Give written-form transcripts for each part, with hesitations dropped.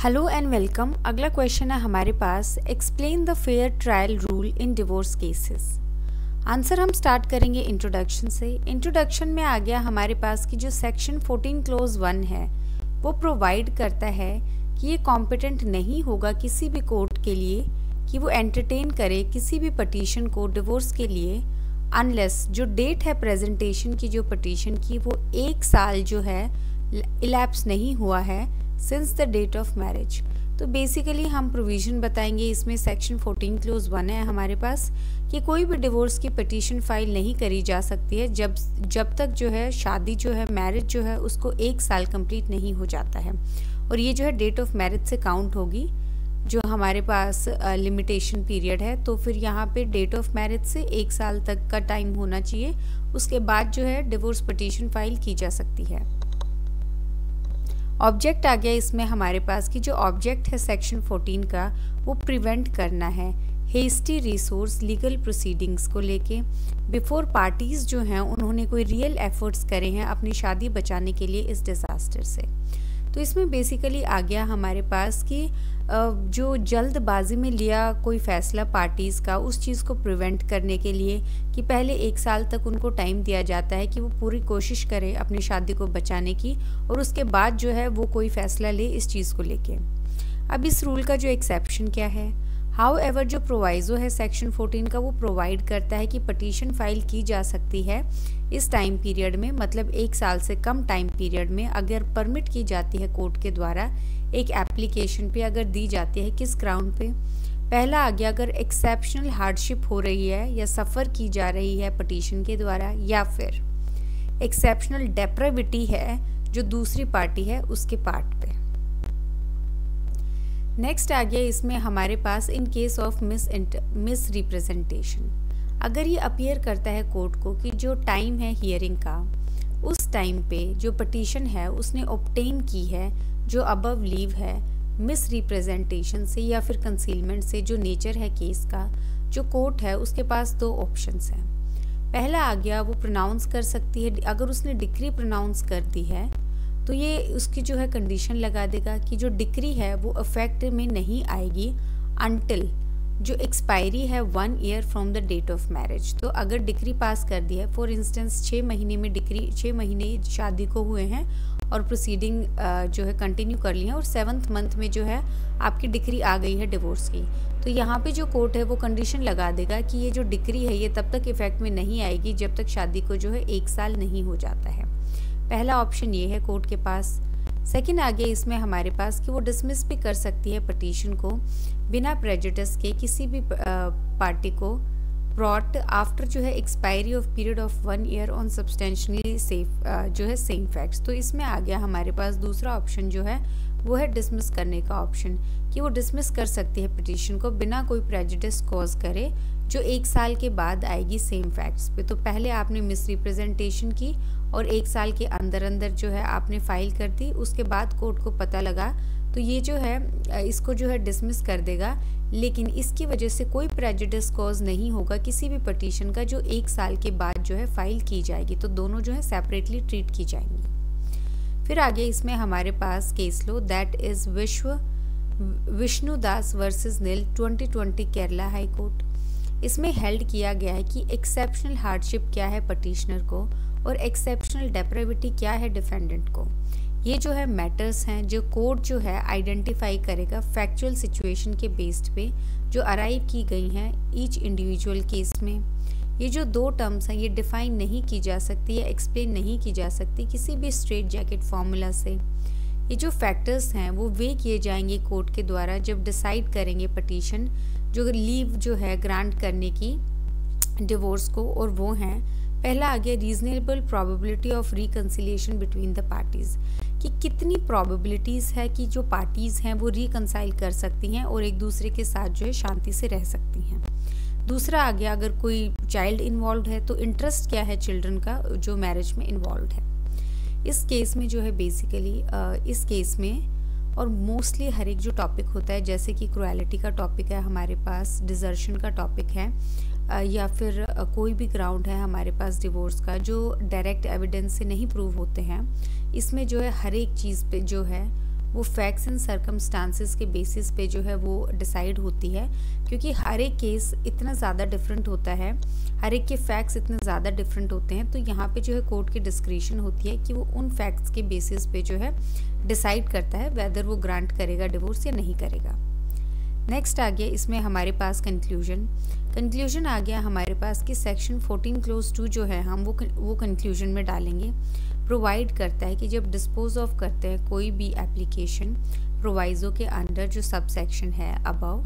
Hello and welcome. अगला question है हमारे पास, explain the fair trial rule in divorce cases. Answer हम स्टार्ट करेंगे इंट्रोडक्शन से। इंट्रोडक्शन में आ गया हमारे पास कि जो सेक्शन 14 क्लोज 1 है वो प्रोवाइड करता है कि ये कॉम्पिटेंट नहीं होगा किसी भी कोर्ट के लिए कि वो एंटरटेन करे किसी भी पटिशन को डिवोर्स के लिए अनलेस जो डेट है प्रेजेंटेशन की जो पटिशन की वो 1 साल जो है इलैप्स नहीं हुआ है since the date of marriage. तो बेसिकली हम प्रोविजन बताएंगे इसमें। सेक्शन 14 क्लोज 1 है हमारे पास कि कोई भी डिवोर्स की पिटीशन फाइल नहीं करी जा सकती है जब तक जो है शादी जो है मैरिज जो है उसको 1 साल कंप्लीट नहीं हो जाता है, और ये जो है डेट ऑफ मैरिज से काउंट होगी जो हमारे पास लिमिटेशन पीरियड है। तो फिर यहाँ पे डेट ऑफ मैरिज से 1 साल तक का टाइम होना चाहिए, उसके बाद जो है डिवोर्स पिटीशन फाइल की जा सकती है। ऑब्जेक्ट आ गया इसमें हमारे पास कि जो ऑब्जेक्ट है सेक्शन 14 का वो प्रिवेंट करना है हेस्टी रिसोर्स लीगल प्रोसीडिंग्स को लेके बिफोर पार्टीज जो हैं उन्होंने कोई रियल एफर्ट्स करे हैं अपनी शादी बचाने के लिए इस डिज़ास्टर से। तो इसमें बेसिकली आ गया हमारे पास कि जो जल्दबाजी में लिया कोई फैसला पार्टीज़ का उस चीज़ को प्रिवेंट करने के लिए कि पहले 1 साल तक उनको टाइम दिया जाता है कि वो पूरी कोशिश करें अपनी शादी को बचाने की, और उसके बाद जो है वो कोई फैसला ले इस चीज़ को लेके। अब इस रूल का जो एक्सेप्शन क्या है, हाउएवर जो प्रोवाइजो है सेक्शन 14 का वो प्रोवाइड करता है कि पटिशन फाइल की जा सकती है इस टाइम पीरियड में, मतलब 1 साल से कम टाइम पीरियड में अगर परमिट की जाती है कोर्ट के द्वारा एक एप्लीकेशन पे अगर दी जाती है। किस ग्राउंड पे? पहला आ गया अगर एक्सेप्शनल हार्डशिप हो रही है या सफ़र की जा रही है पटिशन के द्वारा, या फिर एक्सेप्शनल डेप्राविटी है जो दूसरी पार्टी है उसके पार्ट पे। नेक्स्ट आ गया इसमें हमारे पास in case of misrepresentation. अगर ये अपीयर करता है कोर्ट को कि जो टाइम है हियरिंग का उस टाइम पे जो पटिशन है उसने ऑब्टेन की है जो अबव लीव है मिस रिप्रेजेंटेशन से या फिर कंसीलमेंट से, जो नेचर है केस का, जो कोर्ट है उसके पास 2 ऑप्शंस हैं। पहला आ गया वो प्रोनाउंस कर सकती है, अगर उसने डिक्री प्रोनाउंस कर दी है तो ये उसकी जो है कंडीशन लगा देगा कि जो डिक्री है वो इफेक्ट में नहीं आएगी अनटिल जो एक्सपायरी है 1 year from the date of marriage. तो अगर डिक्री पास कर दी है, फॉर इंस्टेंस 6 महीने में डिक्री 6 महीने शादी को हुए हैं और प्रोसीडिंग जो है कंटिन्यू कर ली है और 7th मंथ में जो है आपकी डिक्री आ गई है डिवोर्स की, तो यहाँ पे जो कोर्ट है वो कंडीशन लगा देगा कि ये जो डिक्री है ये तब तक इफेक्ट में नहीं आएगी जब तक शादी को जो है 1 साल नहीं हो जाता है। पहला ऑप्शन ये है कोर्ट के पास। सेकंड आ गया इसमें हमारे पास कि वो डिसमिस भी कर सकती है पटिशन को बिना प्रेजुडिस के किसी भी पार्टी को ब्रॉट आफ्टर जो है expiry of period of 1 year on substantially safe जो है सेम फैक्ट्स। तो इसमें आ गया हमारे पास दूसरा ऑप्शन जो है वो है डिसमिस करने का ऑप्शन, कि वो डिसमिस कर सकती है पिटीशन को बिना कोई प्रेजुडिस कॉज करे जो 1 साल के बाद आएगी सेम फैक्ट्स पे। तो पहले आपने मिस रिप्रेजेंटेशन की और 1 साल के अंदर अंदर जो है आपने फाइल कर दी, उसके बाद कोर्ट को पता लगा तो ये जो है इसको जो है डिसमिस कर देगा, लेकिन इसकी वजह से कोई प्रेजुडिस कॉज नहीं होगा किसी भी पटिशन का जो 1 साल के बाद जो है फाइल की जाएगी। तो दोनों जो है सेपरेटली ट्रीट की जाएंगी। फिर आगे इसमें हमारे पास case law that is Vishnudas versus Neel 2020 Kerala high court. इसमें हेल्ड किया गया है कि एक्सेप्शनल हार्डशिप क्या है पटिशनर को और एक्सेप्शनल डेप्राविटी क्या है डिफेंडेंट को। ये जो है मैटर्स हैं जो कोर्ट जो है आइडेंटिफाई करेगा फैक्चुअल सिचुएशन के बेस्ड पे जो अराइव की गई हैं ईच इंडिविजुअल केस में। ये जो 2 टर्म्स हैं ये डिफाइन नहीं की जा सकती या एक्सप्लेन नहीं की जा सकती किसी भी स्ट्रेट जैकेट फॉर्मूला से। ये जो फैक्टर्स हैं वो वे किए जाएंगे कोर्ट के द्वारा जब डिसाइड करेंगे पटिशन जो लीव जो है ग्रांट करने की डिवोर्स को, और वो हैं पहला आ गया reasonable probability of reconciliation between the parties, कि कितनी प्रोबेबिलिटीज़ है कि जो पार्टीज़ हैं वो रिकंसाइल कर सकती हैं और एक दूसरे के साथ जो है शांति से रह सकती हैं। दूसरा आ गया अगर कोई चाइल्ड इन्वॉल्व है तो इंटरेस्ट क्या है चिल्ड्रन का जो मैरिज में इन्वॉल्व है। इस केस में जो है बेसिकली इस केस में और मोस्टली हर एक जो टॉपिक होता है जैसे कि क्रुएलिटी का टॉपिक है हमारे पास, डिजर्शन का टॉपिक है, या फिर कोई भी ग्राउंड है हमारे पास डिवोर्स का जो डायरेक्ट एविडेंस से नहीं प्रूव होते हैं, इसमें जो है हर एक चीज़ पे जो है वो फैक्ट्स एंड सर्कमस्टांसेस के बेसिस पे जो है वो डिसाइड होती है, क्योंकि हर एक केस इतना ज़्यादा डिफरेंट होता है, हर एक के फैक्ट्स इतने ज़्यादा डिफरेंट होते हैं, तो यहाँ पे जो है कोर्ट की डिस्क्रिशन होती है कि वो उन फैक्ट्स के बेसिस पे जो है डिसाइड करता है वेदर वो ग्रांट करेगा डिवोर्स या नहीं करेगा। नेक्स्ट आ गया इसमें हमारे पास कंक्लूजन आ गया हमारे पास कि सेक्शन 14 क्लोज 2 जो है हम वो कंक्लूजन में डालेंगे। प्रोवाइड करता है कि जब डिस्पोज ऑफ करते हैं कोई भी एप्लीकेशन प्रोवाइजो के अंडर जो सब सेक्शन है अबव,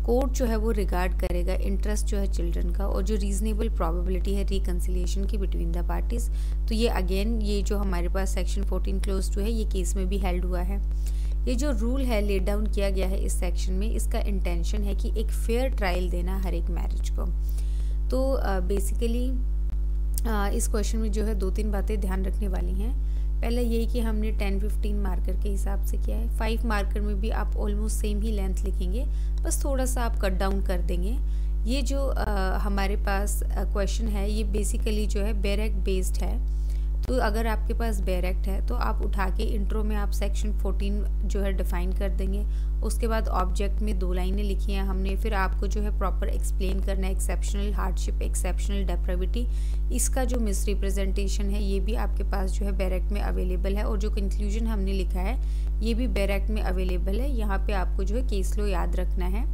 कोर्ट जो है वो रिगार्ड करेगा इंटरेस्ट जो है चिल्ड्रन का और जो रीजनेबल प्रोबेबिलिटी है रिकंसिलिएशन की बिटवीन द पार्टीज। तो ये अगेन ये जो हमारे पास सेक्शन 14 क्लोज 2 है ये केस में भी हेल्ड हुआ है। ये जो रूल है लेड डाउन किया गया है इस सेक्शन में, इसका इंटेंशन है कि एक फेयर ट्रायल देना हर एक मैरिज को। तो बेसिकली इस क्वेश्चन में जो है 2-3 बातें ध्यान रखने वाली हैं। पहला यही कि हमने 10-15 मार्कर के हिसाब से किया है। 5 मार्कर में भी आप ऑलमोस्ट सेम ही लेंथ लिखेंगे, बस थोड़ा सा आप कट डाउन कर देंगे। ये जो हमारे पास क्वेश्चन है ये बेसिकली जो है बेयर एक्ट बेस्ड है। तो अगर आपके पास बेयर एक्ट है तो आप उठा के इंट्रो में आप सेक्शन 14 जो है डिफाइन कर देंगे। उसके बाद ऑब्जेक्ट में 2 लाइनें लिखी हैं हमने, फिर आपको जो है प्रॉपर एक्सप्लेन करना है एक्सेप्शनल हार्डशिप, एक्सेप्शनल डेप्राविटी, इसका जो मिस रिप्रेजेंटेशन है ये भी आपके पास जो है बेयर एक्ट में अवेलेबल है, और जो कंक्लूजन हमने लिखा है ये भी बेयर एक्ट में अवेलेबल है। यहाँ पे आपको जो है केस लॉ याद रखना है।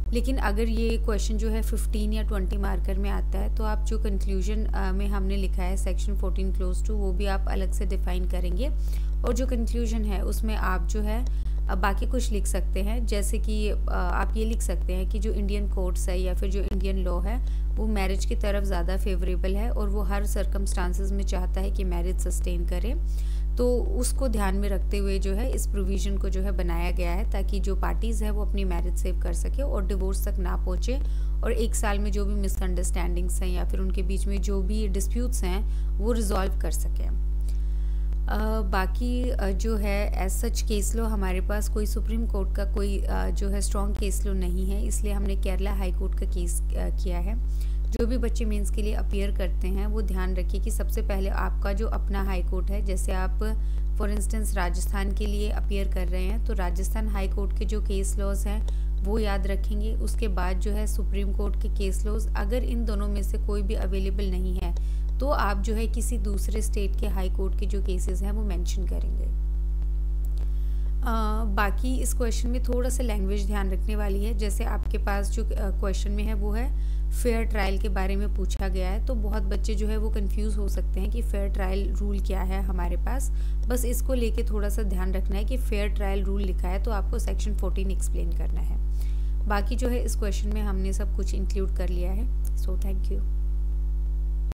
लेकिन अगर ये क्वेश्चन जो है 15 या 20 मार्कर में आता है तो आप जो कंक्लूजन में हमने लिखा है सेक्शन 14 क्लोज 2 वो भी आप अलग से डिफाइन करेंगे, और जो कंक्लूजन है उसमें आप जो है बाकी कुछ लिख सकते हैं, जैसे कि आप ये लिख सकते हैं कि जो इंडियन कोर्ट्स है या फिर जो इंडियन लॉ है वो मैरिज की तरफ ज़्यादा फेवरेबल है और वो हर सर्कमस्टांसेस में चाहता है कि मैरिज सस्टेन करे। तो उसको ध्यान में रखते हुए जो है इस प्रोविज़न को जो है बनाया गया है ताकि जो पार्टीज़ है वो अपनी मैरिज सेव कर सके और डिवोर्स तक ना पहुँचे, और 1 साल में जो भी मिसअंडरस्टैंडिंग्स हैं या फिर उनके बीच में जो भी डिस्प्यूट्स हैं वो रिजॉल्व कर सकें। बाकी जो है एज सच केस लो हमारे पास कोई सुप्रीम कोर्ट का कोई जो है स्ट्रॉन्ग केस लो नहीं है, इसलिए हमने केरला हाई कोर्ट का केस किया है। जो भी बच्चे मेंस के लिए अपीयर करते हैं वो ध्यान रखिए कि सबसे पहले आपका जो अपना हाई कोर्ट है, जैसे आप फॉर इंस्टेंस राजस्थान के लिए अपीयर कर रहे हैं तो राजस्थान हाई कोर्ट के जो केस लॉज हैं वो याद रखेंगे। उसके बाद जो है सुप्रीम कोर्ट के केस लॉज, अगर इन दोनों में से कोई भी अवेलेबल नहीं है तो आप जो है किसी दूसरे स्टेट के हाई कोर्ट के जो केसेस हैं वो मेंशन करेंगे। बाकी इस क्वेश्चन में थोड़ा सा लैंग्वेज ध्यान रखने वाली है, जैसे आपके पास जो क्वेश्चन में है वो है फेयर ट्रायल के बारे में पूछा गया है, तो बहुत बच्चे जो है वो कंफ्यूज हो सकते हैं कि फेयर ट्रायल रूल क्या है हमारे पास। बस इसको लेके थोड़ा सा ध्यान रखना है कि फेयर ट्रायल रूल लिखा है तो आपको सेक्शन 14 एक्सप्लेन करना है। बाकी जो है इस क्वेश्चन में हमने सब कुछ इंक्लूड कर लिया है। So thank you.